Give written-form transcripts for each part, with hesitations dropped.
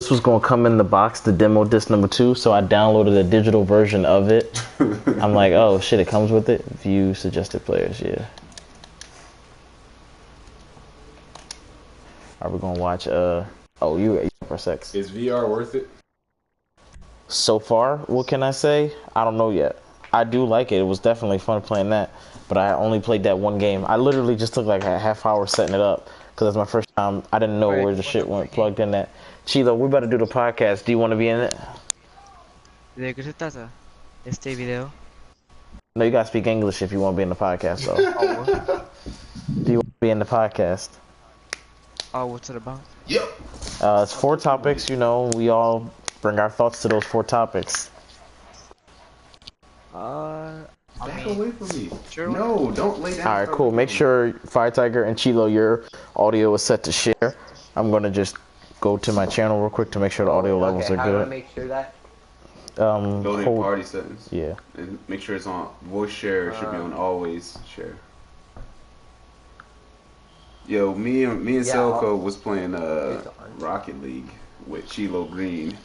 this was gonna come in the box, the demo disc number 2, so I downloaded a digital version of it. I'm like, oh shit, it comes with it. View suggested players, yeah. Are we gonna watch? Oh, you for sex. Is VR worth it? So far, what can I say? I don't know yet. I do like it. It was definitely fun playing that, but I only played that one game. I literally just took like a half hour setting it up because that's my first time. I didn't know where the shit went plugged in at. Chilo, we about to do the podcast. Do you want to be in it? ¿De qué se trata este video? No, you gotta speak English if you want to be in the podcast, though. Do you want to be in the podcast? Oh, what's it about? Yep. It's 4 topics. You know, we all bring our thoughts to those 4 topics. Back away from me. Sure. No, don't lay down. Alright, cool. Make sure Fire Tiger and Chilo, your audio is set to share. I'm gonna just go to my channel real quick to make sure the audio levels are How do I good. make sure that? Go to party settings. Yeah. And make sure it's on voice share. It should be on always share. Yo, me and Selco was playing Rocket League with Chilo Green.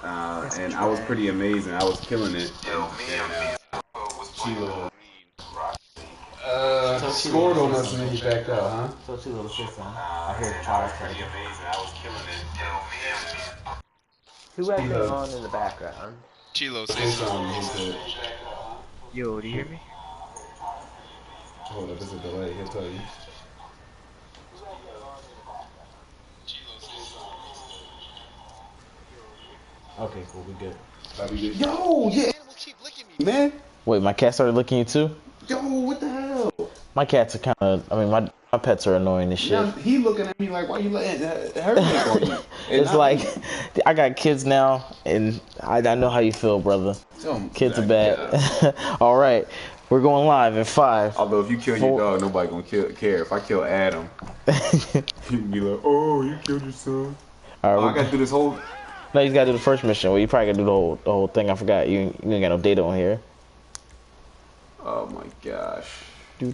And I was pretty amazing. I was killing it. Chilo. Squirtle must have made back up, huh? So Chilo, the fifth one. I hear Charles. Pretty amazing. I was killing it. Who has it on in the background? Chilo, say something. Yo, do you hear me? Hold up, there's a delay. He'll tell you. Okay, cool. We good. Yo, yeah. Keep licking me. Man. Wait, my cat started licking you too? Yo, what the hell? My cats are kind of. I mean, my pets are annoying as shit. Yeah, he looking at me like, why you letting her lick on you? It's like, I got kids now, and I know how you feel, brother. Kids are bad. All right, we're going live in 5. Although if you kill your dog, nobody gonna care. If I kill Adam, he'd be like, oh, you killed your son. All right, I gotta do this whole. No, you gotta do the first mission. Well, you probably gotta do the whole thing. I forgot. You ain't got no data on here. Oh my gosh. Oh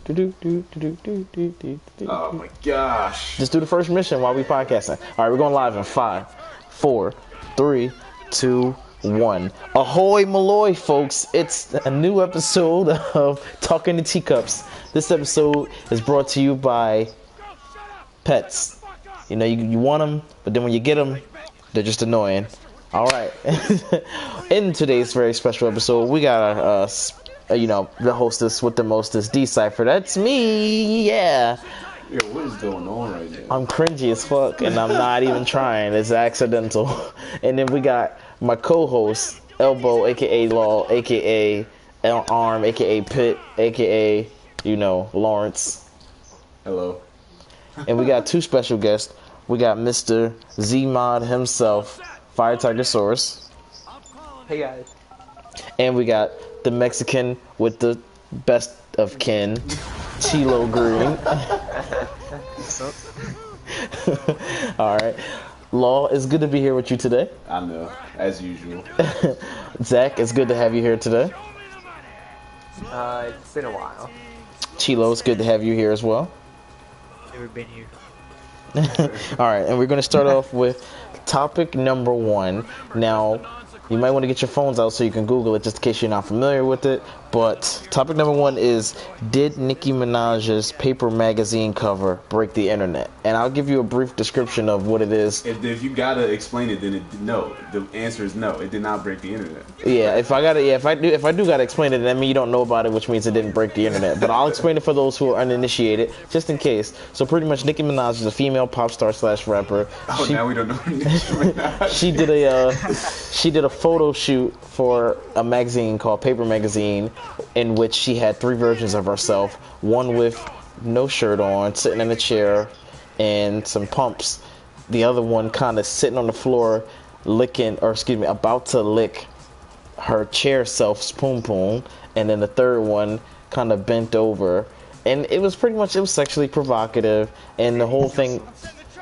Oh my gosh. Just do the first mission while we podcasting. All right, we're going live in 5, 4, 3, 2, 1. Ahoy, Malloy, folks! It's a new episode of Talking to Teacups. This episode is brought to you by pets. You know, you want them, but then when you get them, they're just annoying. All right. In today's very special episode, we got the hostess with the mostest, Cypher. That's me, yeah. Yo, what is going on right now? I'm cringy as fuck, and I'm not even trying. It's accidental. And then we got my co-host, Elbow, aka Law, aka Arm, aka Pit, aka Lawrence. Hello. And we got 2 special guests. We got Mr. Z-Mod himself, Fire Tiger Source. Hey guys. And we got the Mexican with the best of kin, Chilo Green. What's up? All right. Law, it's good to be here with you today. I know, as usual. Zach, it's good to have you here today. It's been a while. Chilo, it's good to have you here as well. Never been here. All right, and we're going to start off with topic number 1. Now, you might want to get your phones out so you can Google it just in case you're not familiar with it. But topic number 1 is, did Nicki Minaj's Paper magazine cover break the internet? And I'll give you a brief description of what it is. If you gotta explain it, then no. The answer is no. It did not break the internet. Yeah, if I do gotta explain it, that means you don't know about it, which means it didn't break the internet. But I'll explain it for those who are uninitiated, just in case. So pretty much, Nicki Minaj is a female pop star / rapper. Oh, now we don't know. She did a photo shoot for a magazine called Paper Magazine, in which she had 3 versions of herself. One with no shirt on, sitting in a chair, and some pumps. The other one kind of sitting on the floor, about to lick her chair self's poom poom. And then the third one kind of bent over. And it was sexually provocative. And the whole thing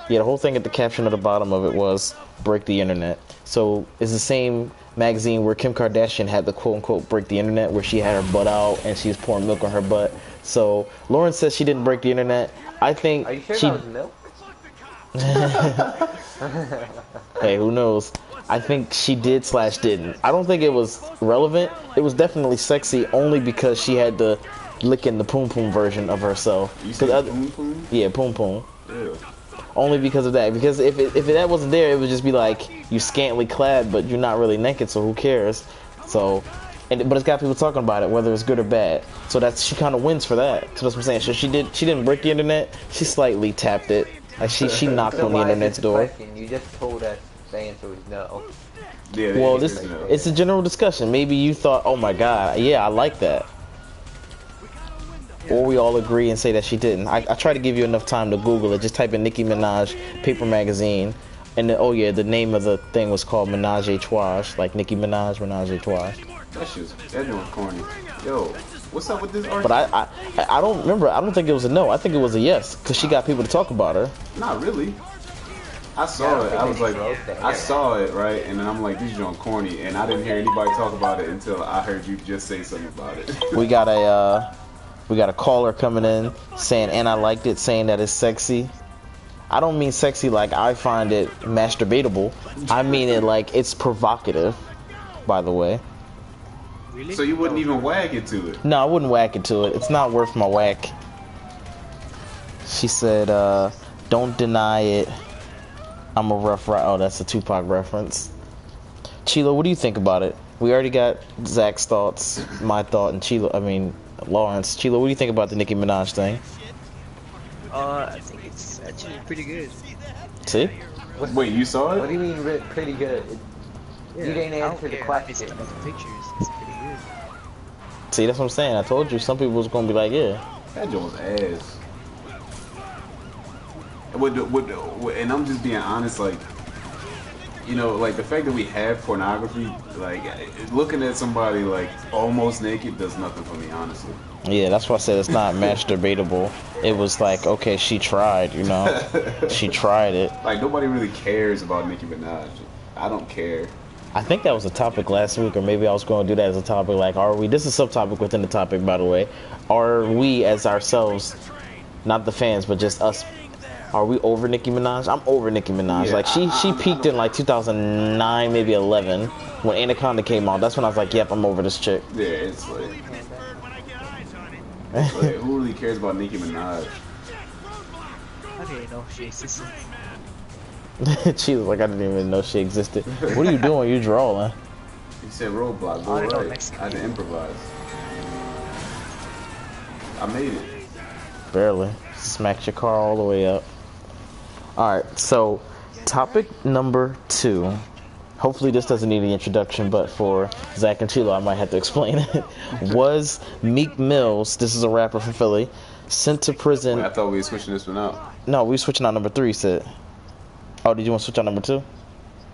at the caption at the bottom of it was, break the internet. So it's the same magazine where Kim Kardashian had the quote-unquote break the internet, where she had her butt out and she was pouring milk on her butt. So Lauren says she didn't break the internet. I think Are you sure that was milk? Hey, who knows? I think she did / didn't. I don't think it was relevant. It was definitely sexy only because she had the licking the poom poom version of herself. You said poom poom? Yeah, poom poom. Yeah. Only because of that. Because if that wasn't there, it would just be like you scantily clad, but you're not really naked. So who cares? So, but it's got people talking about it, whether it's good or bad. So she kind of wins for that. So that's what I'm saying. So she didn't break the internet. She slightly tapped it. Like she knocked So on the why is internet's this a door. question? You just told us the answer was no. Yeah. Well, it's a general discussion. Maybe you thought, oh my god, yeah, I like that. Or we all agree and say that she didn't. I try to give you enough time to Google it. Just type in Nicki Minaj paper magazine, and then, oh yeah, the name of the thing was called Menage a Trois, like Nicki Minaj Menage a Trois. That was corny. Yo, what's up with this argument? But I don't remember. I don't think it was a no. I think it was a yes because she got people to talk about her. Not really. I saw it. I was like, I saw it, right? And then I'm like, these joint corny, and I didn't hear anybody talk about it until I heard you just say something about it. We got a caller coming in saying, and I liked it, saying that it's sexy. I don't mean sexy like I find it masturbatable. I mean it like it's provocative, by the way. Really? So you wouldn't even wag it to it? No, I wouldn't whack it to it. It's not worth my whack. She said, don't deny it. I'm a rough rider. Oh, that's a Tupac reference. Chilo, what do you think about it? We already got Zach's thoughts, my thought, and Lawrence. Chilo, what do you think about the Nicki Minaj thing? I think it's actually pretty good. See? Wait, you saw What it? do you mean pretty good? Yeah, You didn't I don't answer the care. question. It's the pictures. It's pretty good. See, that's what I'm saying. I told you some people was gonna be like, yeah. That joint was ass. And I'm just being honest, like, you know, like the fact that we have pornography, like looking at somebody like almost naked does nothing for me, honestly. Yeah, that's why I said it's not masturbatable. It was like, okay, she tried, you know? She tried it. Like nobody really cares about Nicki Minaj. I don't care. I think that was a topic last week, or maybe I was going to do that as a topic. Like, are we? This is a subtopic within the topic, by the way. Are we, as ourselves, not the fans, but just us? Are we over Nicki Minaj? I'm over Nicki Minaj. Yeah, like she peaked in like 2009, maybe 11, when Anaconda came out. That's when I was like, yep, I'm over this chick. Yeah, it's like who really cares about Nicki Minaj? I didn't know she existed. She was like, I didn't even know she existed. What are you doing? You drawing? You said roadblock, go I don't know right. Mexican. I had to improvise. I made it. Barely. Smacked your car all the way up. Alright, so topic number 2. Hopefully this doesn't need an introduction, but for Zach and Chilo, I might have to explain it. Was Meek Mills, this is a rapper from Philly, sent to prison? Wait, I thought we were switching this one out. No, we were switching out number 3, Sid. Oh, did you want to switch out number 2?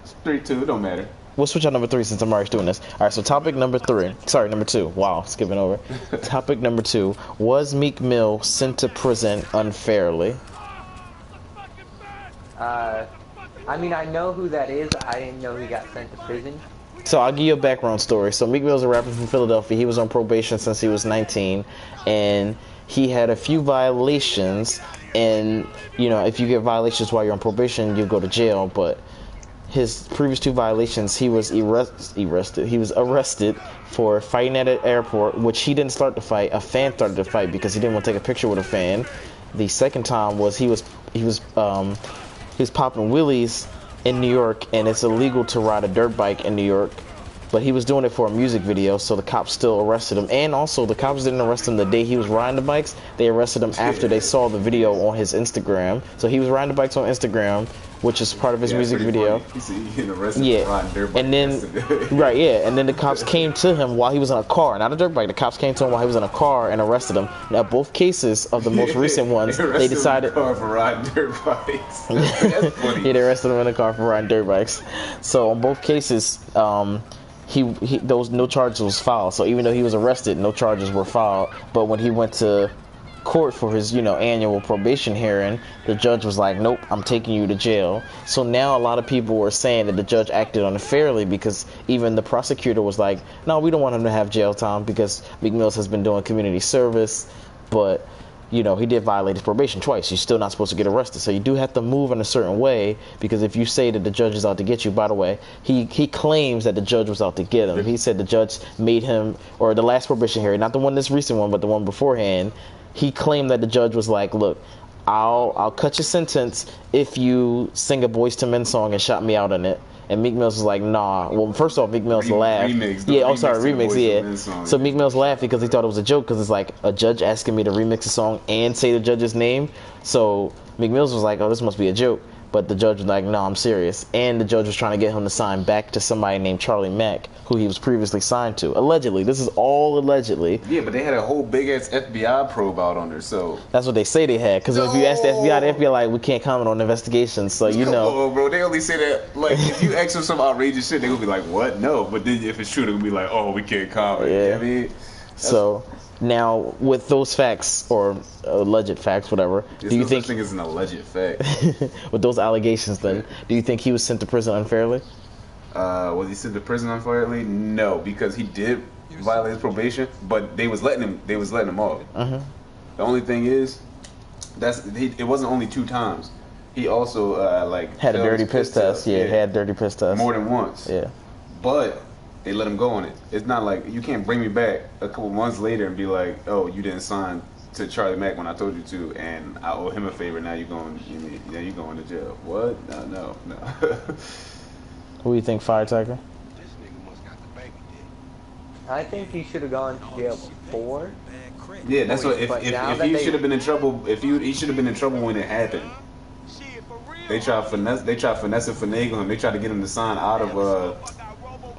It's 3-2, it don't matter. We'll switch out number 3 since I'm already doing this. Alright, so topic number 3. Sorry, number 2. Wow, skipping over. Topic number 2. Was Meek Mill sent to prison unfairly? I mean, I know who that is. I didn't know he got sent to prison. So I'll give you a background story. So Meek Mill's a rapper from Philadelphia. He was on probation since he was 19, and he had a few violations. And you know, if you get violations while you're on probation, you go to jail. But his previous 2 violations, he was arrested. He was arrested for fighting at an airport, which he didn't start the fight. A fan started the fight because he didn't want to take a picture with a fan. The second time was he was popping wheelies in New York, and it's illegal to ride a dirt bike in New York. But he was doing it for a music video, so the cops still arrested him. And also, the cops didn't arrest him the day he was riding the bikes. They arrested him after they saw the video on his Instagram. So he was riding the bikes on Instagram, which is part of his music video. He said he getting arrested Yeah, for riding dirt bike and then yesterday. right, yeah, and then the cops came to him while he was in a car, not a dirt bike. The cops came to him while he was in a car and arrested him. Now, both cases of the most recent ones, they decided. Him in the car for riding dirt bikes. That's funny. Yeah, they arrested him in a car for riding dirt bikes. So on both cases, no charges was filed. So even though he was arrested, no charges were filed. But when he went to court for his, annual probation hearing, the judge was like, nope, I'm taking you to jail. So now a lot of people were saying that the judge acted unfairly because even the prosecutor was like, no, we don't want him to have jail time because Meek Mills has been doing community service. But you know, he did violate his probation twice. You're still not supposed to get arrested. So you do have to move in a certain way, because if you say that the judge is out to get you, by the way, he claims that the judge was out to get him. He said the judge made him, or the last probation hearing, not the one, this recent one, but the one beforehand, he claimed that the judge was like, look, I'll cut your sentence if you sing a Boyz II Men song and shout me out in it. And Meek Mill's was like, nah. Well, first off, Meek Mill's laughed. Remix, yeah. So Meek Mill's laughed because he thought it was a joke, because it's like a judge asking me to remix a song and say the judge's name. So Meek Mill's was like, oh, this must be a joke. But the judge was like, no, I'm serious. And the judge was trying to get him to sign back to somebody named Charlie Mack, who he was previously signed to. Allegedly. This is all allegedly. Yeah, but they had a whole big-ass FBI probe out on her, so... That's what they say they had. Because if you ask the FBI like, we can't comment on investigations, so you know. Oh, bro, they only say that, like, if you ask them some outrageous shit, they would be like, what? No. But then if it's true, they would be like, oh, we can't comment. Yeah. You know what I mean? So... Now, with those facts, or alleged facts, whatever, do you think... Such thing as an alleged fact. With those allegations, then, do you think he was sent to prison unfairly? Was he sent to prison unfairly? No, because he did violate his probation, but they was letting him off. Uh-huh. The only thing is, it wasn't only 2 times. He also, had a dirty piss test. Yeah, had dirty piss test. More than once. Yeah. But... they let him go on it. It's not like you can't bring me back a couple months later and be like, "Oh, you didn't sign to Charlie Mack when I told you to, and I owe him a favor. Now you're going to jail." What? No. Who do you think, Firecracker? I think he should have gone to jail before. Yeah, that's what. If he should have been in trouble, he should have been in trouble when it happened. They try finesse and finagle him. They try to get him to sign out of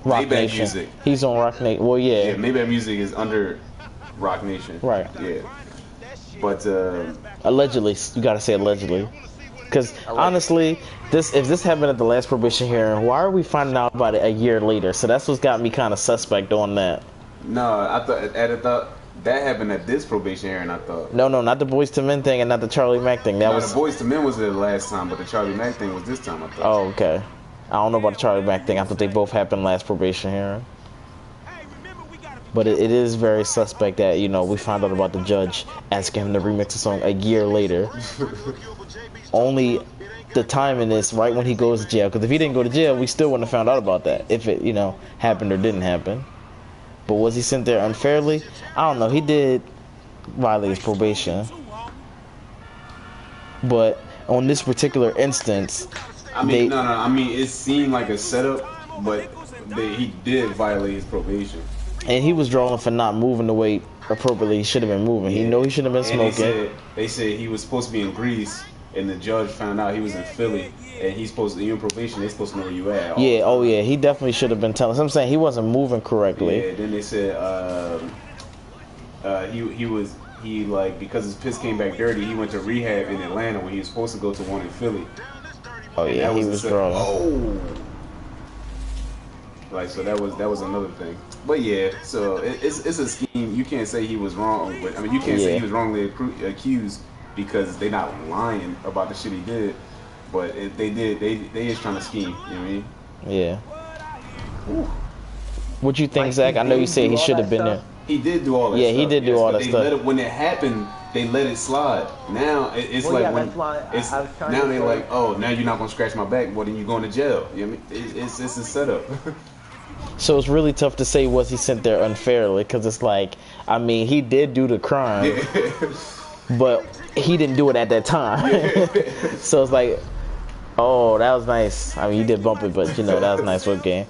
Rock Maybach Nation. Music. He's on Rock Nation. Well, yeah. Yeah, Maybach Music is under Rock Nation. Right. Yeah. But allegedly, you gotta say allegedly, because honestly, if this happened at the last probation hearing, why are we finding out about it a year later? So that's what's got me kind of suspect on that. No, I thought that happened at this probation hearing. I thought. No, not the Boyz II Men thing and not the Charlie Mack thing. That was the Boyz II Men was the last time, but the Charlie Mack thing was this time. I thought. Oh, okay. I don't know about the Charlie Mack thing. I thought they both happened last probation hearing. But it is very suspect that, you know, we found out about the judge asking him to remix a song a year later. Only the timing is right when he goes to jail. Because if he didn't go to jail, we still wouldn't have found out about that. If it, you know, happened or didn't happen. But was he sent there unfairly? I don't know. He did violate his probation. But on this particular instance... I mean, I mean, it seemed like a setup, but he did violate his probation. And he was drawn for not moving the way appropriately he should have been moving. Yeah. He know he should have been smoking. They said he was supposed to be in Greece, and the judge found out he was in Philly, and he's supposed to, you in probation, they're supposed to know where you at. Yeah, oh yeah, he definitely should have been telling. So I'm saying he wasn't moving correctly. Yeah, then they said he like, because his piss came back dirty, he went to rehab in Atlanta when he was supposed to go to one in Philly. Oh yeah, he was drawn. Oh. Like, so that was another thing. But yeah, so it's a scheme. You can't say he was wrong, but I mean, you can't say he was wrongly accused because they're not lying about the shit he did. But if they did, they is trying to scheme. You know what I mean? Yeah. What you think, Zach? I know you said he should have been there. He did do all that. Yeah, he did do all that stuff. When it happened, they let it slide. Now it's like now they're like, oh, now you're not gonna scratch my back. Well, then you're going to jail. You know what I mean? It's a setup. So it's really tough to say was he sent there unfairly, because it's like, I mean, he did do the crime, but he didn't do it at that time. So it's like, oh, that was nice. I mean, you did bump it, but you know, that was a nice work game.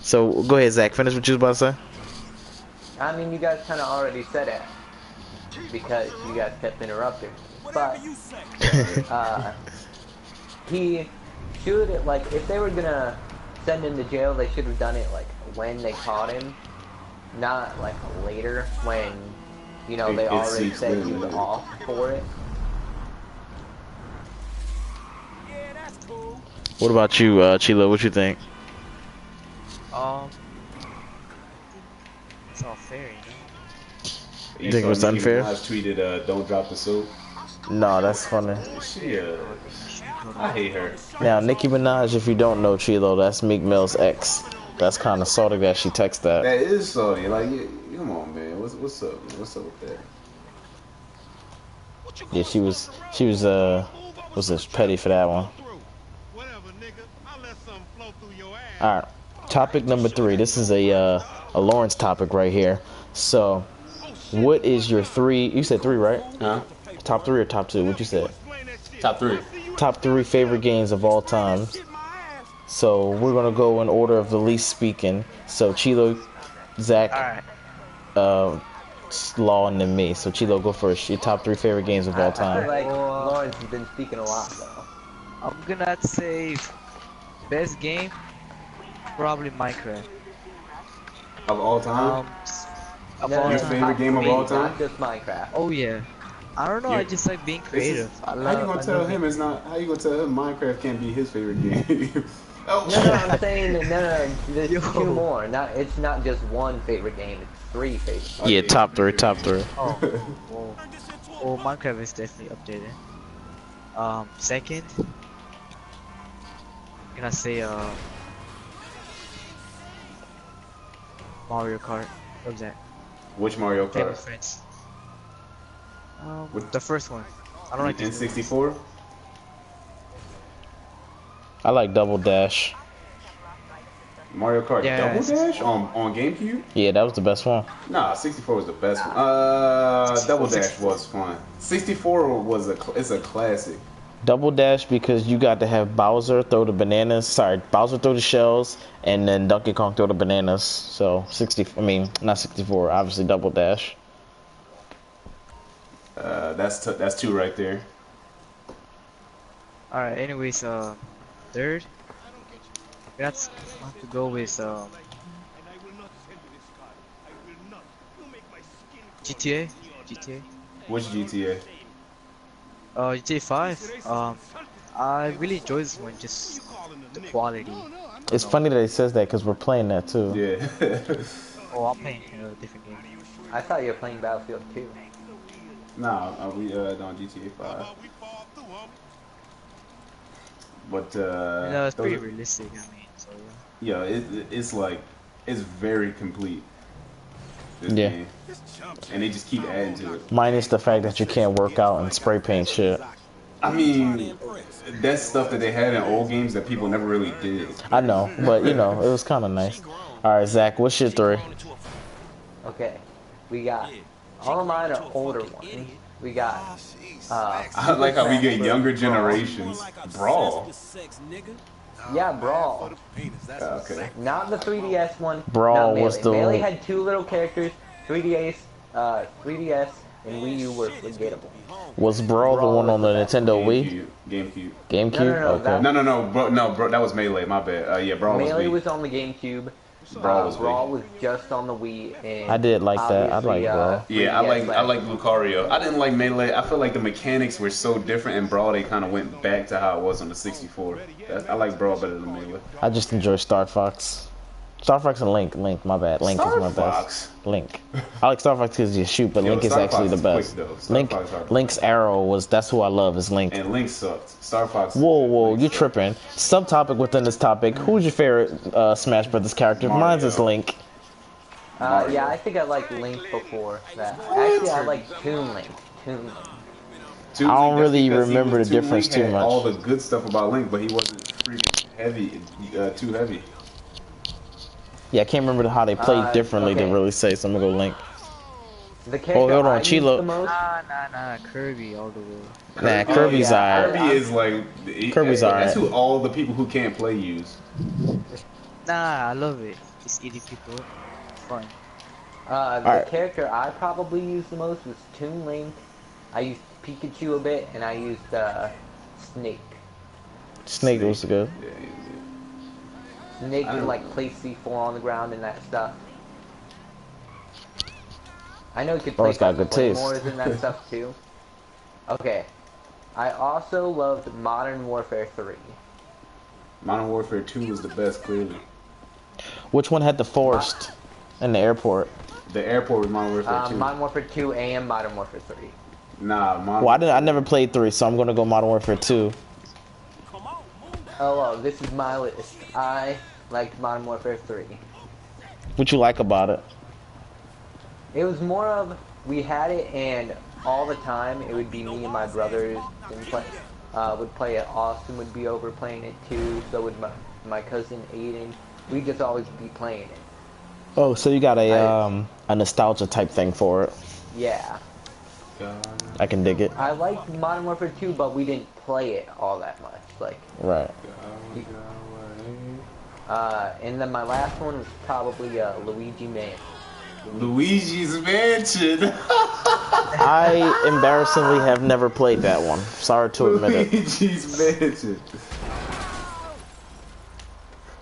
So go ahead, Zach. Finish what you was about to say. I mean, you guys kind of already said it because you guys kept interrupting. But he should, like, if they were gonna send him to jail, they should have done it like when they caught him, not like later when, you know, they already said he was off for it. What about you, Chilo? What you think? It's all fair, you know. You think it was unfair? I tweeted, "Don't drop the soap." No, that's funny. She, I hate her. Now, Nicki Minaj, if you don't know, Chilo, that's Meek Mill's ex. That's kind of salty that she texts that. That is salty. Like, come on, man. What's up? Man? What's up with that? Yeah, she was was this petty for that one. All right, topic number 3. This is a Lawrence topic right here. So, what is your 3? You said 3, right? Huh? Top 3 or top 2? What you said? Top 3. Top 3 favorite games of all time. So we're gonna go in order of the least speaking. So Chilo, Zach, Law, and then me. So Chilo, go first. Your top 3 favorite games of all I feel time. like Lawrence has been speaking a lot though. I'm gonna say best game, probably Minecraft. Of all time? Of all Your time. favorite game of all time? Not just Minecraft. Oh yeah. I don't know. I just like being creative. How you gonna tell him it's not? How you gonna tell him Minecraft can't be his favorite game? Oh. No, I'm saying no. There's 2 more. It's not just one favorite game. It's 3 favorite. Yeah, top 3, top 3. Well, Minecraft is definitely updated. Second, I'm gonna say Mario Kart. What was that? Which Mario Play Kart? with friends. The first one. I don't like In this 64. I like Double Dash. Mario Kart Yeah, Double Dash on GameCube? Yeah, that was the best one. Nah, 64 was the best one. Double Dash was fun. 64 was it's a classic. Double Dash because you got to have Bowser throw the bananas. Sorry, Bowser throw the shells, and then Donkey Kong throw the bananas. So not 64. Obviously, Double Dash. That's 2 right there. Alright, anyways, third, we have to go with GTA. Which GTA? GTA 5. I really enjoy this one, just the quality. It's funny that he says that because we're playing that too. Yeah. Oh, I'm playing a different game. I thought you were playing Battlefield 2. Nah, we on GTA 5. But It's pretty realistic. I mean, so yeah. Yeah, it's very complete. This Yeah. game. And they just keep adding to it. Minus the fact that you can't work out and spray paint shit. I mean, that's stuff that they had in old games that people never really did. I know, but it was kind of nice. All right, Zach, what's your 3? Okay, we got all of mine are older ones. We got I like how we get younger generations. Brawl. Yeah, Brawl. Okay. Not the 3DS one. Brawl not was Melee. the Melee one- had 2 little characters. 3DS and Wii U were forgettable. Was Brawl the one on the Nintendo Wii? GameCube. GameCube? No, Okay. Bro, that was Melee. My bad. Yeah, Brawl was Melee Wii. was on the GameCube. Brawl was Brawl Wii. was just on the Wii. And I did like that. I obviously, like Brawl. Yeah, I 3DS like Lucario. I didn't like Melee. I feel like the mechanics were so different in Brawl. They kind of went back to how it was on the 64. I like Brawl better than Melee. I just enjoy Star Fox. Star Fox and Link. My bad. Link Star is my Fox? best. Link. I like Star Fox because you shoot, but Yo, Link is Star actually Fox the is best. quick, though. Star Fox is hard to Link's play. arrow that's who I love is Link. And Link sucked. Star Fox. Whoa, Link you sucked. tripping. Subtopic within this topic. Who's your favorite Smash Brothers character? Mario. Mine's is Link. yeah, I think I liked Link before that. Actually, I like Toon Link. Toon I don't Link, that's really because remember the Toon Link difference too had much. all the good stuff about Link, but he wasn't freaking heavy, too heavy. Yeah, I can't remember how they played differently to okay. really say, so I'm gonna go Link. The character hold on, I used Chilo. the most. Nah, Kirby all the way. Nah, Kirby's yeah. alright. Kirby is like Kirby's that's alright. who all the people who can't play use. Nah, I love it. Just eating people. Fun. The Alright. character I probably used the most was Toon Link. I used Pikachu a bit, and I used Snake. Snake was good. Yeah, Snake I can don't- like place C4 on the ground and that stuff. I know you could Oh, play it's got good taste. Claymores and that stuff too. Okay. I also loved Modern Warfare 3. Modern Warfare 2 was the best, clearly. Which one had the forest in the airport? The airport was Modern Warfare 2. Modern Warfare 2 and Modern Warfare 3. Nah, Modern Well, I never played 3, so I'm gonna go Modern Warfare 2. Oh, this is my list. I liked Modern Warfare 3. What you like about it? It was more of, we had it and all the time, it would be me and my brothers and would play it. Austin would be over playing it too. So would my cousin Aiden. We'd just always be playing it. Oh, so you got a nostalgia type thing for it. Yeah. I can dig it. I liked Modern Warfare 2, but we didn't play it all that much. Like, right. And then my last one was probably Luigi Mansion. Luigi's Mansion. I embarrassingly have never played that one. Sorry to admit it. Luigi's Mansion.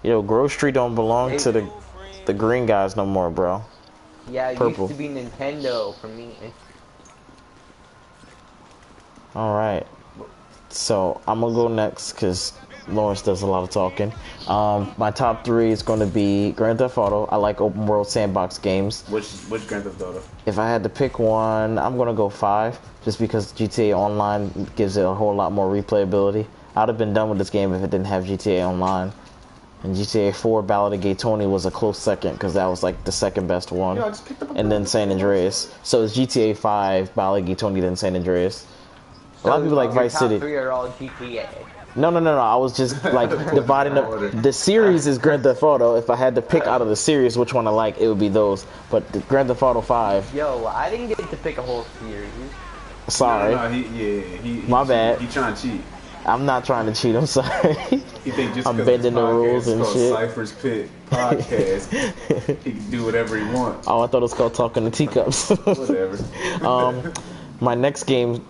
Yo, Grove Street don't belong to the green guys no more, bro. Yeah, it Purple. used to be Nintendo for me. All right. So I'm gonna go next because Lawrence does a lot of talking. My top 3 is going to be Grand Theft Auto. I like open world sandbox games. Which Grand Theft Auto? If I had to pick one, I'm gonna go 5, just because GTA Online gives it a whole lot more replayability. I'd have been done with this game if it didn't have GTA Online. And GTA 4 Ballad of Gay Tony was a close second because that was like the second best one. Yo, I just picked up a And then San Andreas. So it's GTA 5, Ballad of Gay Tony, then San Andreas. A lot of people like Vice City. Top 3 are all GTA. No. I was just like dividing up. The series is Grand Theft Auto. If I had to pick out of the series which one I like, it would be those. But the Grand Theft Auto 5. Yo, I didn't get to pick a whole series. Sorry. No, My bad. He trying to cheat. I'm not trying to cheat. I'm sorry. He think just I'm 'cause bending this the rules podcast and is called shit. Cypher's Pit podcast. He can do whatever he wants. Oh, I thought it was called Talking to Teacups. Whatever. My next game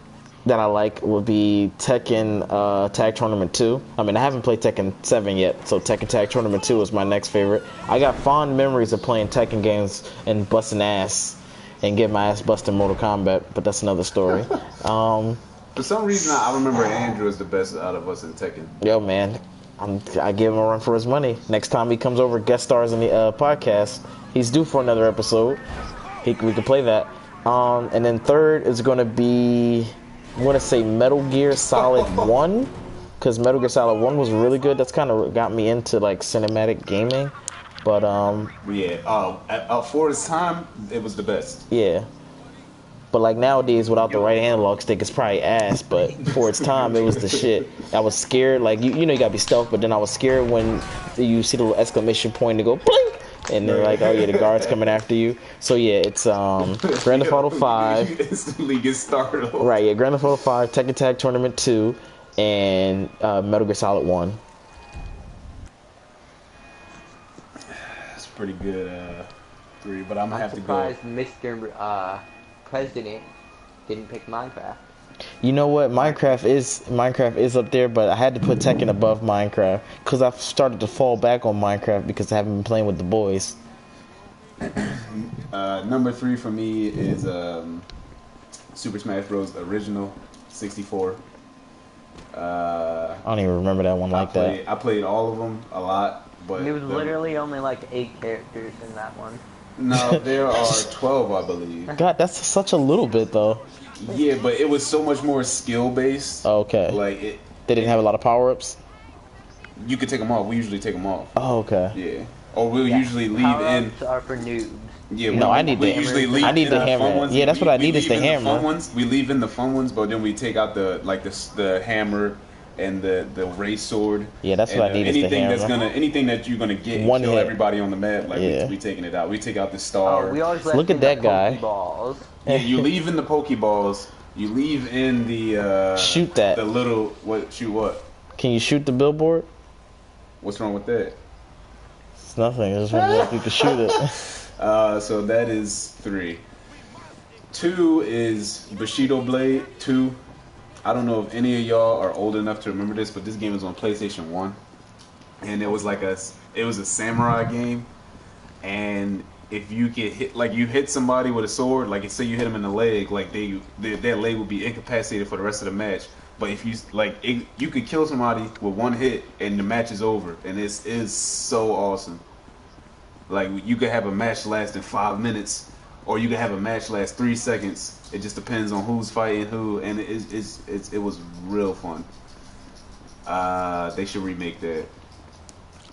that I like would be Tekken Tag Tournament 2. I mean, I haven't played Tekken 7 yet, so Tekken Tag Tournament 2 is my next favorite. I got fond memories of playing Tekken games and busting ass and getting my ass busted in Mortal Kombat, but that's another story. For some reason, I remember Andrew is the best out of us in Tekken. Yo, man, I give him a run for his money. Next time he comes over, guest stars in the podcast, he's due for another episode. We can play that. And then third is going to be, I'm going to say Metal Gear Solid 1, because Metal Gear Solid 1 was really good. That's kind of got me into like cinematic gaming. But yeah, for its time, it was the best. Yeah. But like nowadays, without the right analog stick, it's probably ass. But for its time, it was the shit. I was scared. Like you gotta be stealth. But then I was scared when you see the little exclamation point and go blink, and they're like, oh yeah, the guard's coming after you. So yeah, it's Grand Theft Auto 5. You instantly get started. Right, yeah, Grand Theft Auto 5, Tekken Tag Tournament 2, and Metal Gear Solid 1. That's pretty good. 3, but I'm gonna have to go. I'm surprised Mr. President didn't pick Minecraft. You know what? Minecraft is up there, but I had to put Tekken above Minecraft because I've started to fall back on Minecraft because I haven't been playing with the boys. Number 3 for me is Super Smash Bros. Original 64. I don't even remember that one like that. I played all of them a lot, but It was literally only like 8 characters in that one. No, there are 12, I believe. God, that's such a little bit though. Yeah, but it was so much more skill based. Okay. Like they didn't have a lot of power ups. You could take them off. We usually take them off. Oh, okay. Yeah. Or we'll usually leave in. Power-ups are for noobs. Yeah. No, I need the usually leave I need in the hammer. ones. Yeah, that's what I need is the leave in hammer. fun ones. We leave in the fun ones, but then we take out the hammer and the ray sword. Yeah, that's what I need is the hammer. Anything that you're gonna get One and kill hit. everybody on the map. Like Yeah. we taking it out. We take out the star. We always left Look at in that the guy. Pokeballs. Yeah, you leave in the Pokeballs. You leave in the Shoot that. The little shoot what? Can you shoot the billboard? What's wrong with that? It's nothing. I just wonder if you can shoot it. So that is 3. 2 is Bushido Blade 2. I don't know if any of y'all are old enough to remember this, but this game was on PlayStation 1, and it was a samurai game. And if you get hit, like you hit somebody with a sword, like say you hit them in the leg, like their leg would be incapacitated for the rest of the match. But if you you could kill somebody with one hit and the match is over, and it is so awesome. Like you could have a match lasting 5 minutes, or you could have a match last 3 seconds. It just depends on who's fighting who, and it was real fun. They should remake that.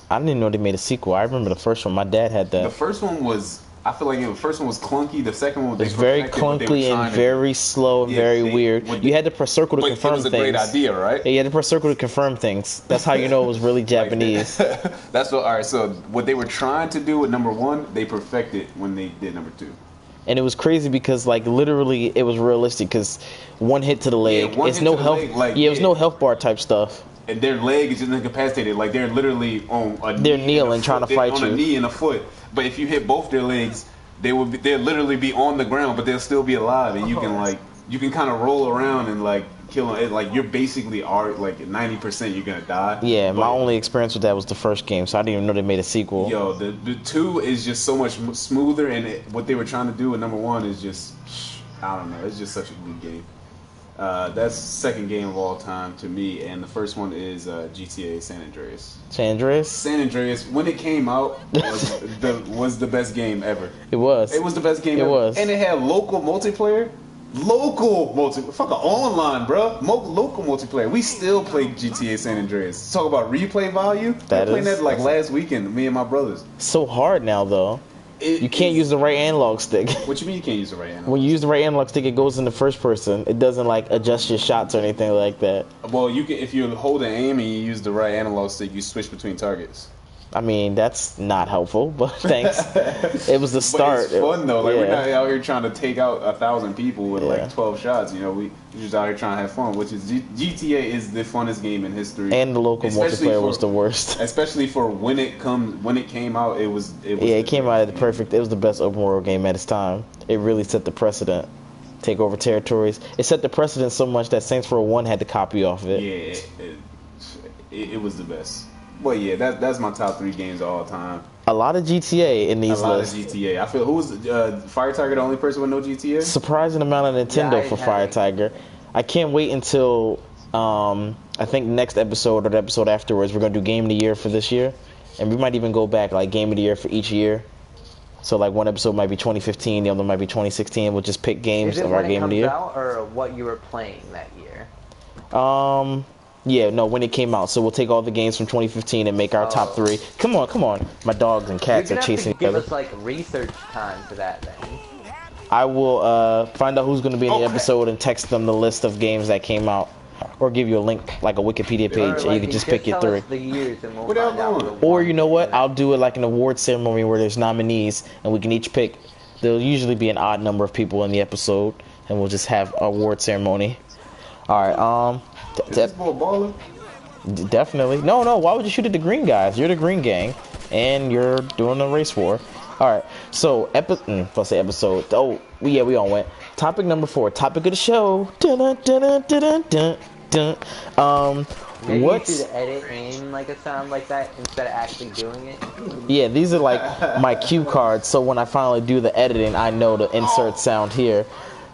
I didn't even know they made a sequel. I remember the first one. My dad had that. The first one was, I feel like the first one was clunky. The second one was very clunky and very slow and very weird. You had to press circle to confirm things. It was a great idea, right? Yeah, you had to press circle to confirm things. That's how you know it was really Japanese. That's what. All right. So what they were trying to do with number 1, they perfected when they did number 2. And it was crazy because, like, literally, it was realistic because one hit to the leg. It's no health. It was no health bar type stuff. And their leg is just incapacitated. Like, they're literally on a knee. They're kneeling, trying to fight you. On a knee and a foot. But if you hit both their legs, they'll literally be on the ground, but they'll still be alive. And you can kind of roll around and like kill them. Like, you're basically like 90% you're gonna die. Yeah, my only experience with that was the first game, so I didn't even know they made a sequel. Yo, the 2 is just so much smoother, and what they were trying to do with number 1 is just, I don't know, it's just such a good game. That's the second game of all time to me, and the first one is GTA San Andreas. San Andreas? San Andreas, when it came out, was the best game ever. It was. It was the best game ever. It was. And it had local multiplayer. Fuck online, bro. Local multiplayer. We still play GTA San Andreas. Talk about replay value. I played that like last weekend, me and my brothers. So hard now, though. You can't use the right analog stick. What you mean you can't use the right analog? When you use the right analog stick, it goes in the first person. It doesn't like adjust your shots or anything like that. Well, you can if you're holding aim and you use the right analog stick, you switch between targets. I mean, that's not helpful, but thanks. It was the start. But it's fun though. Like we're not out here trying to take out 1,000 people with like 12 shots. You know, we're just out here trying to have fun. Which is GTA is the funnest game in history. And the local multiplayer was the worst. Especially for when it came out, it was. Yeah, it came out at the perfect. It was the best open world game at its time. It really set the precedent. Take over territories. It set the precedent so much that Saints Row 1 had to copy off of it. Yeah, it was the best. Well, yeah, that's my top 3 games of all time. A lot of GTA in these lists. A lot of GTA. I feel who was Fire Tiger the only person with no GTA? Surprising amount of Nintendo for Fire Tiger. I can't wait until I think next episode or the episode afterwards we're gonna do Game of the Year for this year, and we might even go back like Game of the Year for each year. So like one episode might be 2015, the other might be 2016. We'll just pick games of our Game of the Year. Out or what you were playing that year? Yeah, no, when it came out. So we'll take all the games from 2015 and make our top 3. Come on. My dogs and cats are chasing each other. Give us like research time for that then. I will find out who's going to be in the episode and text them the list of games that came out, or give you a link like a Wikipedia page, and you can just pick your 3. The years and we'll find out. Or you know what? I'll do it like an award ceremony where there's nominees and we can each pick. There'll usually be an odd number of people in the episode, and we'll just have an award ceremony. All right. Definitely. No. Why would you shoot at the green guys? You're the green gang, and you're doing a race war. All right. So episode. Oh, yeah, we all went. Topic number 4. Topic of the show. Maybe you should edit in like a sound like that instead of actually doing it. Yeah, these are like my cue cards. So when I finally do the editing, I know to insert sound here.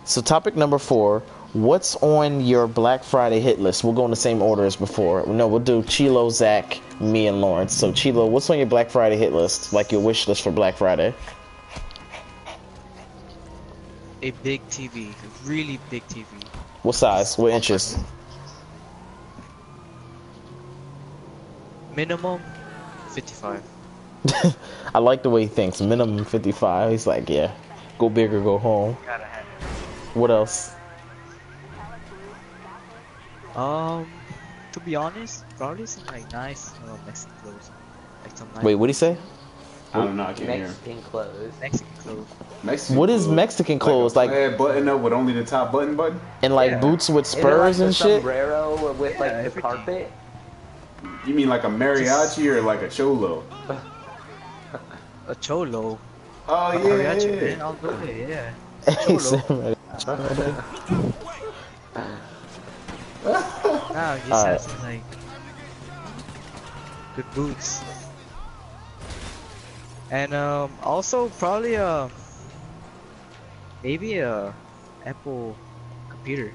So topic number 4. What's on your Black Friday hit list? We'll go in the same order as before. No, we'll do Chilo, Zach, me, and Lawrence. So, Chilo, what's on your Black Friday hit list? Like your wish list for Black Friday? A big TV. A really big TV. What size? What inches? Minimum 55. I like the way he thinks. Minimum 55. He's like, yeah, go big or go home. Gotta have it. What else? To be honest, probably some like nice Mexican clothes. Like some nice. Wait, what did he say? I don't know. I can't hear. Mexican clothes. Mexican clothes. What is Mexican clothes? Like a button up with only the top button? And like boots with spurs and shit? Sombrero with like the carpet? You mean like a mariachi or like a cholo? A cholo. Oh yeah. Mariachi, man, I'll go there, yeah. Cholo. Nah, he just has some, like good boots. And also probably maybe a Apple computer.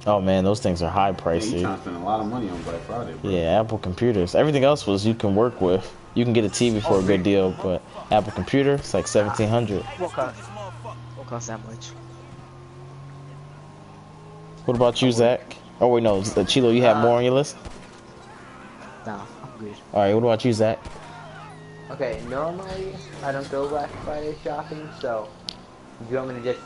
Oh man, those things are high Yeah, pricey. you trying to spend a lot of money on Black Friday, bro. Yeah, Apple computers. Everything else was you can work with. You can get a TV for a good deal, but Apple computer, it's like $1,700. Won't cost that much. What about you, Zach? Oh wait, no, Chilo, you have more on your list? Nah, I'm good. All right, what about you, Zach? Okay, normally I don't go Black Friday shopping, so do you want me to just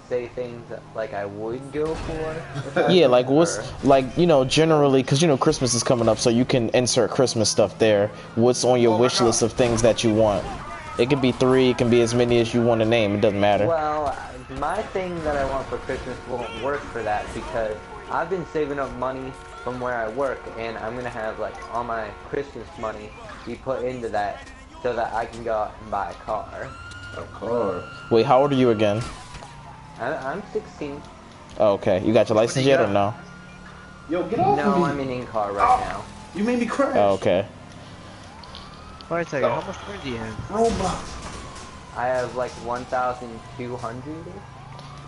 say things like I would go for? Yeah, like what's Or like generally because Christmas is coming up, so you can insert Christmas stuff there. What's on your Oh my wish list God. of things that you want? It could be 3, it can be as many as you want to name. It doesn't matter. well, my thing that I want for Christmas won't work for that because I've been saving up money from where I work, and I'm gonna have like all my Christmas money be put into that so that I can go out and buy a car. A car. Wait, how old are you again? I'm 16. Oh, okay, you got your license you yet or got? no? Yo, get off of No, me. I'm in in-car right now. You made me crash. Oh, okay. Alright, Tiger, how much money do you have? Robot. I have like 1,200.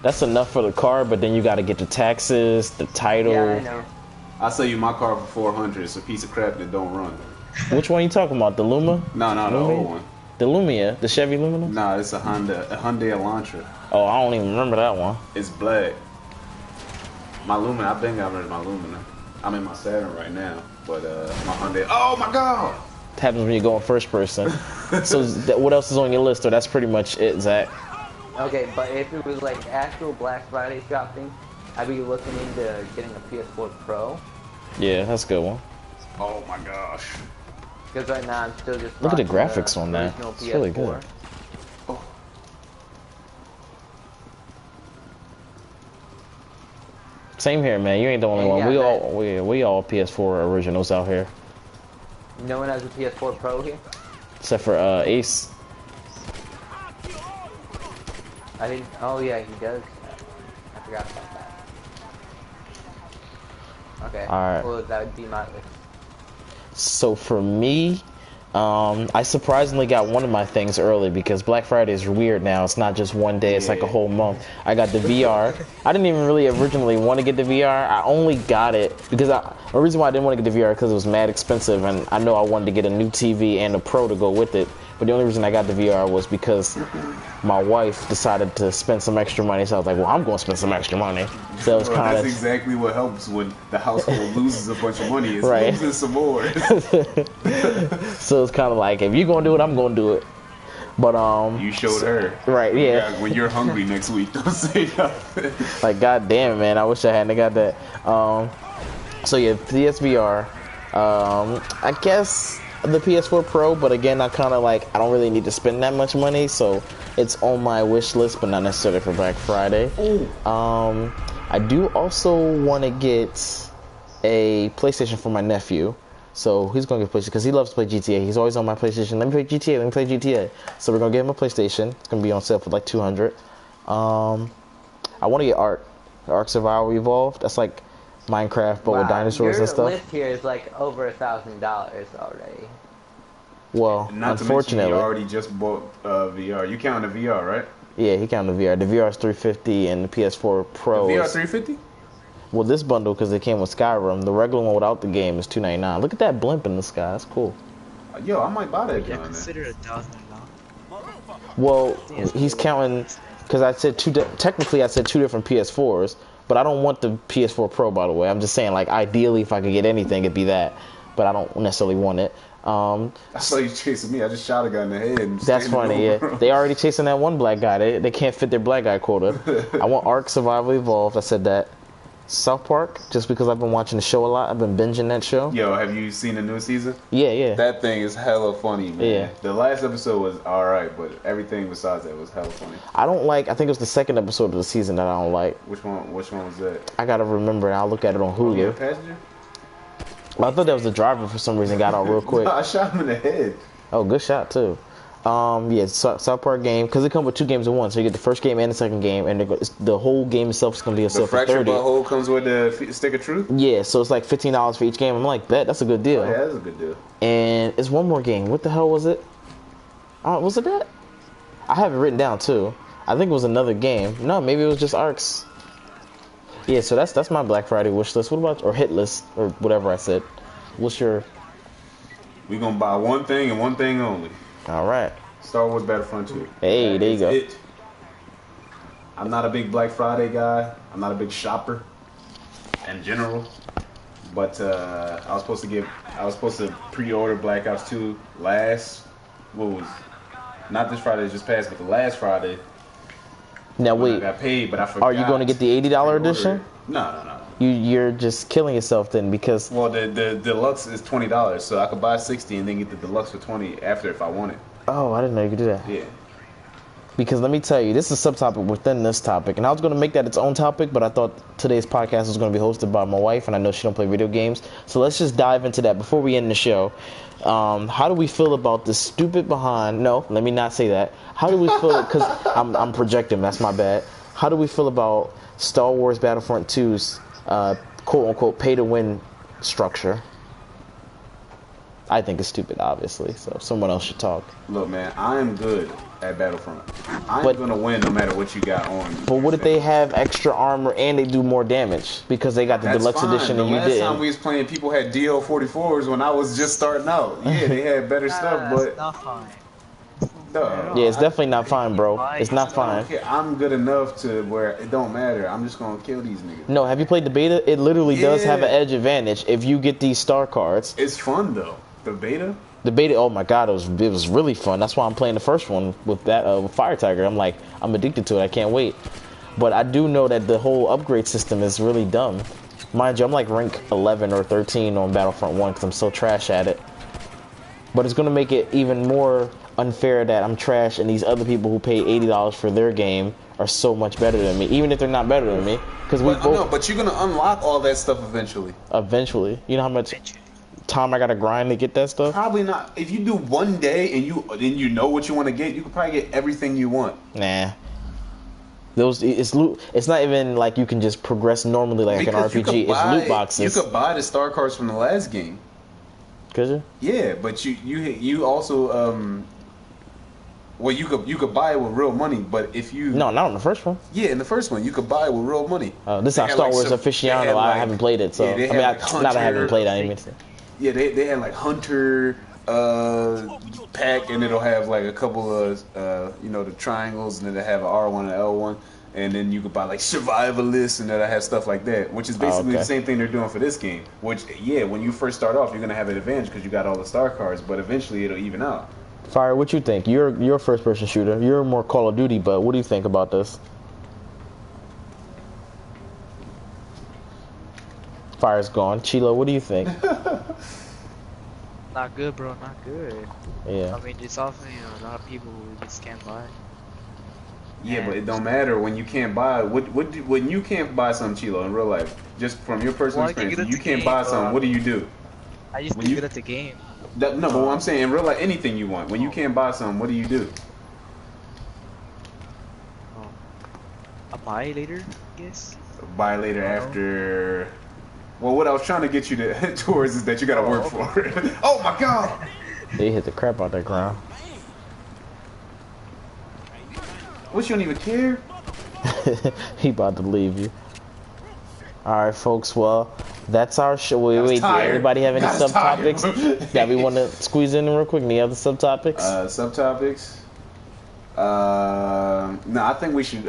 That's enough for the car, but then you got to get the taxes, the title. Yeah, I know. I'll sell you my car for 400. It's a piece of crap that don't run. Which one you talking about? The Luma? No, the Lumia? old one. The Lumia? The Chevy Lumina? Nah, it's a Hyundai Elantra. Oh, I don't even remember that one. It's black. My Lumina, I've been got rid of my Lumina. I'm in my Saturn right now, but my Hyundai. Oh my God! It happens when you go in first person. So what else is on your list? Or that's pretty much it, Zach. Okay, but if it was like actual Black Friday shopping, I'd be looking into getting a PS4 Pro. Yeah, that's a good one. Oh my gosh! Because right now I'm still just Look at the rocking graphics on that. original It's really PS4. good. Same here, man. You ain't the only And one. yeah, We all PS4 originals out here, No one has a PS4 Pro here? except for Ace. I didn't. Oh yeah, he does. I forgot about that. Okay. Alright. Well, that would be my list. So for me, I surprisingly got one of my things early because Black Friday is weird now. It's not just one day, it's like a whole month. I got the VR. I didn't even really originally want to get the VR. I only got it because the reason why I didn't want to get the VR because it was mad expensive and I know I wanted to get a new TV and a Pro to go with it. But the only reason I got the VR was because my wife decided to spend some extra money. So I was like, well, I'm going to spend some extra money. So it was kind That's of... exactly what helps when the household loses a bunch of money. It's Right. losing some more. So it's kind of like, if you're going to do it, I'm going to do it. But, You showed her. right, yeah. When you're hungry next week, don't say nothing. Like, god damn it, man. I wish I hadn't got that. So yeah, PSVR. I guess the PS4 Pro, but again, I kind of like, I don't really need to spend that much money, so it's on my wish list, but not necessarily for Black Friday. I do also want to get a PlayStation for my nephew. So he's going to get a PlayStation because he loves to play GTA. He's always on my PlayStation. Let me play GTA. Let me play GTA. So we're going to get him a PlayStation. It's going to be on sale for like $200. I want to get Ark Survival Evolved. That's like Minecraft, but with dinosaurs and stuff. Your list here is like over $1,000 already. Well, Not unfortunately, to mention, you already just bought VR. You count the VR, right? yeah, he counted the VR. The VR is $350 and the PS4 Pro VR is... $350? Well, this bundle, because it came with Skyrim, the regular one without the game is $299. Look at that blimp in the sky. That's cool. Yo, I might buy that Yeah, gun. consider it $1,000. Well, he's counting... Because I said technically I said two different PS4s, but I don't want the PS4 Pro, by the way. I'm just saying, like, ideally, if I could get anything, it'd be that. But I don't necessarily want it. I saw you chasing me. I just shot a guy in the head. And That's funny, yeah. They already chasing that one black guy. They can't fit their black guy quota. I want Ark Survival Evolved. I said that. South Park, just because I've been watching the show a lot. I've been binging that show. Yo, have you seen the new season? Yeah. That thing is hella funny, man. Yeah. The last episode was alright, but everything besides that was hella funny. I think it was the second episode of the season that I don't like. Which one was that? I gotta remember and I'll look at it on Oh, yeah, Hulu. passenger? I thought that was the driver for some reason, got out real quick. I shot him in the head. Oh, good shot too. Yeah, South Park game, because it comes with 2 games in one, so you get the first game and the second game, and the whole game itself is gonna be a The sale for fractured $30. butthole comes with the stick of truth? Yeah, so it's like $15 for each game. I'm like, bet that's a good deal. Oh, yeah, that's a good deal. And it's one more game. What the hell was it? Was it that? I have it written down too. I think it was another game. No, maybe it was just Arcs. Yeah, so that's my Black Friday wish list. What about, or hit list, or whatever I said. What's your... We're gonna buy one thing and one thing only. All right. Star Wars Battlefront 2. Hey, there you go. It. I'm not a big Black Friday guy. I'm not a big shopper in general. But I was supposed to pre-order Black Ops 2 last what was not this Friday just passed, but the last Friday. Now When wait, I got paid, but I forgot. are you going to get the $80 to edition? No. You're just killing yourself then because Well, the deluxe is $20, so I could buy 60 and then get the deluxe for 20 after if I want it. oh, I didn't know you could do that. Yeah. Because let me tell you, this is a subtopic within this topic, and I was going to make that its own topic, but I thought today's podcast was going to be hosted by my wife, and I know she don't play video games, so let's just dive into that before we end the show. How do we feel about the stupid behind? No, let me not say that. How do we feel? Because I'm projecting. That's my bad. How do we feel about Star Wars Battlefront 2's quote unquote pay to win structure? I think it's stupid, obviously. So someone else should talk. Look, man, I am good at Battlefront. I'm gonna win no matter what you got on. But what if they have extra armor and they do more damage because they got the deluxe edition and you didn't? The last time we was playing, people had DL44s when I was just starting out. Yeah, they had better stuff, but That's not fine. yeah, it's definitely not fine, bro. It's not fine. I'm good enough to where it don't matter. I'm just gonna kill these niggas. No, have you played the beta? It literally does have an edge advantage if you get these star cards. It's fun though. The beta. The beta, oh my god, it was really fun. That's why I'm playing the first one with that with Fire Tiger. I'm addicted to it. I can't wait. But I do know that the whole upgrade system is really dumb. Mind you, I'm like rank 11 or 13 on Battlefront 1 because I'm so trash at it. But it's going to make it even more unfair that I'm trash and these other people who pay $80 for their game are so much better than me, even if they're not better than me. Because we both. No, but you're gonna unlock all that stuff eventually. Eventually, you know how much time I gotta grind to get that stuff? Probably not. If you do one day and you know what you want to get, you could probably get everything you want. Nah. It's not even like you can just progress normally like an RPG. It's loot boxes. You could buy the star cards from the last game. Could you? Yeah, but you also well you could buy it with real money, but if you no, not on the first one. Yeah, in the first one you could buy it with real money. This is how Star Wars aficionado. I haven't played it, so yeah, I mean, I haven't played. I didn't mean to say. Yeah, they had like Hunter pack, and it'll have like a couple of the triangles, and then they have an R1 and L1, and then you could buy like survivalists, and then I have stuff like that, which is basically the same thing they're doing for this game. Which when you first start off, you're gonna have an advantage because you got all the star cards, but eventually it'll even out. Fire, what you think? You're a first person shooter. You're more Call of Duty, but what do you think about this? Fire's gone. Chilo, what do you think? Not good, bro. Not good. Yeah. I mean, it's often a lot of people who just can't buy. Yeah, but it don't matter when you can't buy. When you can't buy something, Chilo, in real life, just from your personal experience, you can't buy something. What do you do? I used to get at the game. No, but what I'm saying, in real life, anything you want. When you can't buy something, what do you do? I buy later, I guess. Buy later after. Well, what I was trying to get you to towards is that you gotta work for it. Oh my god! They hit the crap out that ground. What, you don't even care? He about to leave you. Alright, folks, well, that's our show. Wait, did everybody have any subtopics that we want to squeeze in real quick? Any other subtopics? Subtopics? No, I think we should,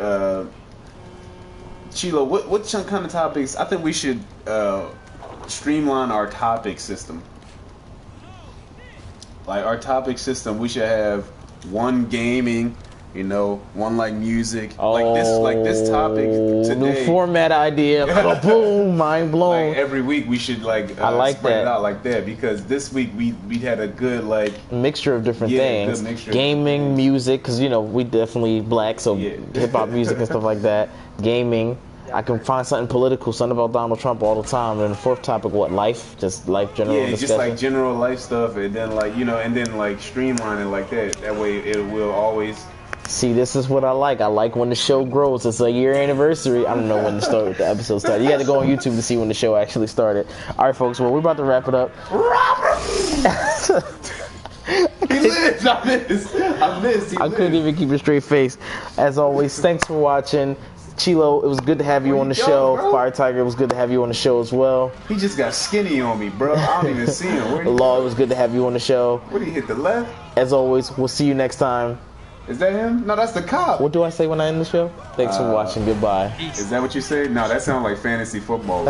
Chilo, what kind of topics? I think we should streamline our topic system. Like, our topic system, we should have one gaming, one like music, like this topic today. New format idea, boom, mind blown. Like every week we should I like spread that. it out like that, because this week we had a good mixture of different things. Good mixture gaming, music, because we definitely black, so hip hop music and stuff like that. Gaming. I can find something political, something about Donald Trump all the time. And the fourth topic, what, life? Just life, general discussion? Just like general life stuff, and then and then streamline it like that. That way it will always. See, this is what I like. I like when the show grows. It's a year anniversary. I don't know when the episode started. You got to go on YouTube to see when the show actually started. All right, folks. Well, we're about to wrap it up. I missed. I couldn't even keep a straight face. As always, thanks for watching. Chilo, it was good to have you on the show. Bro? Fire Tiger, it was good to have you on the show as well. He just got skinny on me, bro. I don't even see him. Law, it was good to have you on the show. Where did he hit the left? As always, we'll see you next time. Is that him? No, that's the cop. What do I say when I end the show? Thanks for watching. Goodbye. Is that what you say? No, that sounds like fantasy football.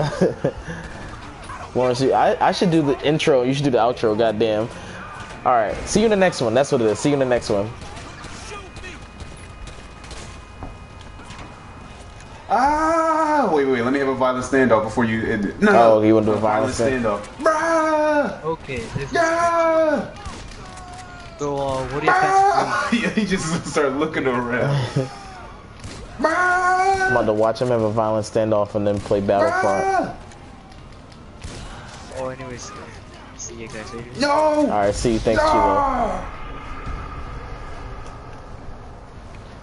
Well, I should do the intro. You should do the outro. Goddamn. All right. See you in the next one. That's what it is. See you in the next one. Ah, wait, let me have a violent standoff before you end it. No, Oh, you want to do a violent standoff? Bruh! Okay, this is Yeah! so what do you fancy doing? Yeah, he just started looking around. I'm about to watch him have a violent standoff and then play Battlefront. Oh, anyways, see you guys later. No! Alright, see you. Thanks, Chico.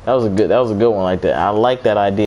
That was a good one like that. I like that idea.